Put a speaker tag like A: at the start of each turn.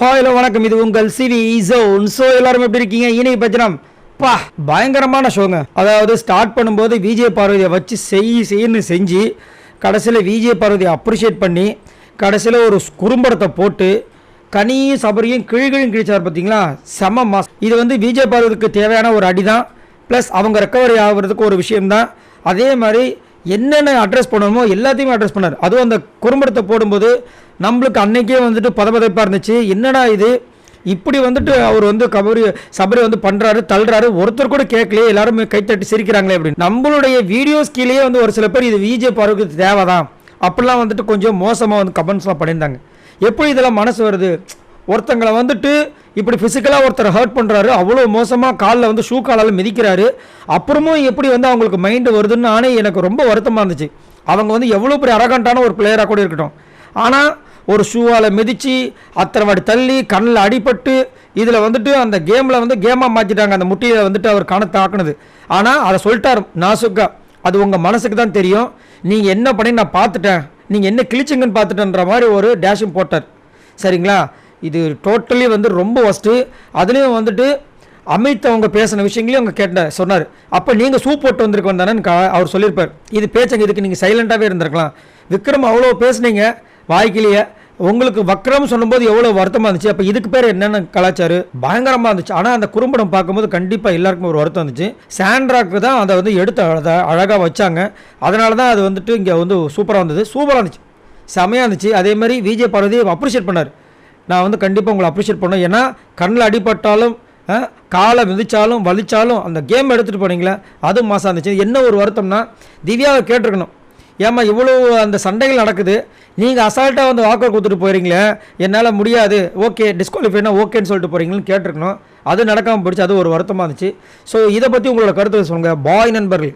A: Hello வணக்கம், இது உங்கள் சிவி ஜோன். ஸோ எல்லாரும் எப்படி இருக்கீங்க? இன்னைக்கு பச்சனம் பா பயங்கரமான ஷோங்க. அதாவது ஸ்டார்ட் பண்ணும்போது விஜய் பார்வதியை வச்சு செய்யன்னு செஞ்சு கடைசியில் விஜய் பார்வதியை அப்ரிஷியேட் பண்ணி கடைசியில் ஒரு குறும்படத்தை போட்டு கனியும் சபரியும் கிழிச்சார் பார்த்தீங்களா? செம மாஸ். இது விஜய் பார்வதிக்கு தேவையான ஒரு அடி தான், ப்ளஸ் அவங்க ரெக்கவரி ஆகிறதுக்கு ஒரு விஷயம்தான். அதே மாதிரி என்னென்ன அட்ரஸ் பண்ணணுமோ எல்லாத்தையுமே அட்ரஸ் பண்ணார். அதுவும் அந்த குறும்படத்தை போடும்போது நம்மளுக்கு அன்னைக்கே பதபதைப்பாக இருந்துச்சு. என்னடா இது இப்படி அவர் சபரி பண்ணுறாரு, தள்ளுறாரு, ஒருத்தர் கூட கேட்கலையே, எல்லாருமே கைத்தட்டி சிரிக்கிறாங்களே அப்படின்னு. நம்மளுடைய வீடியோஸ் கீழே ஒரு சில பேர் இது விஜய் பார்வதிக்கு தேவைதான் அப்படிலாம் கொஞ்சம் மோசமாக கமெண்ட்ஸ்லாம் பண்ணியிருந்தாங்க. எப்படி இதெல்லாம் மனசு வருது? ஒருத்தங்களை இப்படி ஃபிசிக்கலாக ஒருத்தர் ஹர்ட் பண்ணுறாரு, அவ்வளோ மோசமாக காலில் ஷூ காலால் மிதிக்கிறாரு, அப்புறமும் எப்படி அவங்களுக்கு மைண்டு வருதுன்னு நானே எனக்கு ரொம்ப வருத்தமாக இருந்துச்சு. அவங்க எவ்வளோ பெரிய அரகண்டான ஒரு பிளேயராக கூட இருக்கட்டும், ஆனால் ஒரு ஷூவால் மிதித்து அத்தனை வாடி தள்ளி கண்ணில் அடிபட்டு இதில் அந்த கேமில் கேமாக மாற்றிட்டாங்க. அந்த முட்டியில் அவர் கணத்தை ஆக்குனது. ஆனால் அதை சொல்லிட்டார் நாசுக்கா, அது உங்கள் மனசுக்கு தான் தெரியும், நீங்கள் என்ன பண்ணி நான் பார்த்துட்டேன், நீங்கள் என்ன கிழிச்சிங்கன்னு பார்த்துட்டேன்ற மாதிரி ஒரு டேஷும் போட்டார். சரிங்களா? இது டோட்டலி ரொம்ப ஒஸ்ட்டு. அதுலேயும் அமித் அவங்க பேசின விஷயங்களையும் அவங்க சொன்னார். அப்போ நீங்கள் சூப் போட்டு வந்திருக்க வந்தானேன்னு அவர் சொல்லியிருப்பார். இது பேச்சங்க, இதுக்கு நீங்கள் சைலண்ட்டாகவே இருந்திருக்கலாம். விக்ரம் அவ்வளோ பேசுனீங்க வாய்க்கிலேயே, உங்களுக்கு வக்ரம் சொல்லும்போது எவ்வளோ வருத்தமாக இருந்துச்சு. அப்போ இதுக்கு பேர் என்னென்ன கலாச்சாரம் பயங்கரமாக இருந்துச்சு. ஆனால் அந்த குறும்படம் பார்க்கும்போது கண்டிப்பாக எல்லாருக்கும் ஒரு வருத்தம் இருந்துச்சு. சாண்ட்ராக்கு தான் அதை எடுத்து அழகாக வச்சாங்க. அதனால தான் அது இங்கே சூப்பராக இருந்துச்சு, செமையாக இருந்துச்சு. அதேமாதிரி விஜய் பார்வதி அப்ரிஷியேட் பண்ணார். நான் கண்டிப்பாக உங்களை அப்ரிஷியேட் பண்ணேன். ஏன்னா கண்ணில் அடிபட்டாலும் காலை மிதித்தாலும் வலிச்சாலும் அந்த கேம் எடுத்துகிட்டு போனீங்களே, அது மாதம் இருந்துச்சு. என்ன ஒரு வருத்தம்னா திவ்யாவை கேட்டிருக்கணும், ஏம்மா இவ்வளோ அந்த சண்டைகள் நடக்குது, நீங்கள் அசால்ட்டாக வாக்கர் கொடுத்துட்டு போகிறீங்களே, என்னால் முடியாது, ஓகே டிஸ்குவாலிஃபைனா ஓகேன்னு சொல்லிட்டு போகிறீங்கன்னு கேட்டிருக்கணும். அது நடக்காமல் போயிடுச்சு. அது ஒரு வருத்தமாக இருந்துச்சு. ஸோ இதை பற்றி உங்களோட கருத்து சொல்லுங்கள் பாய் நண்பர்கள்.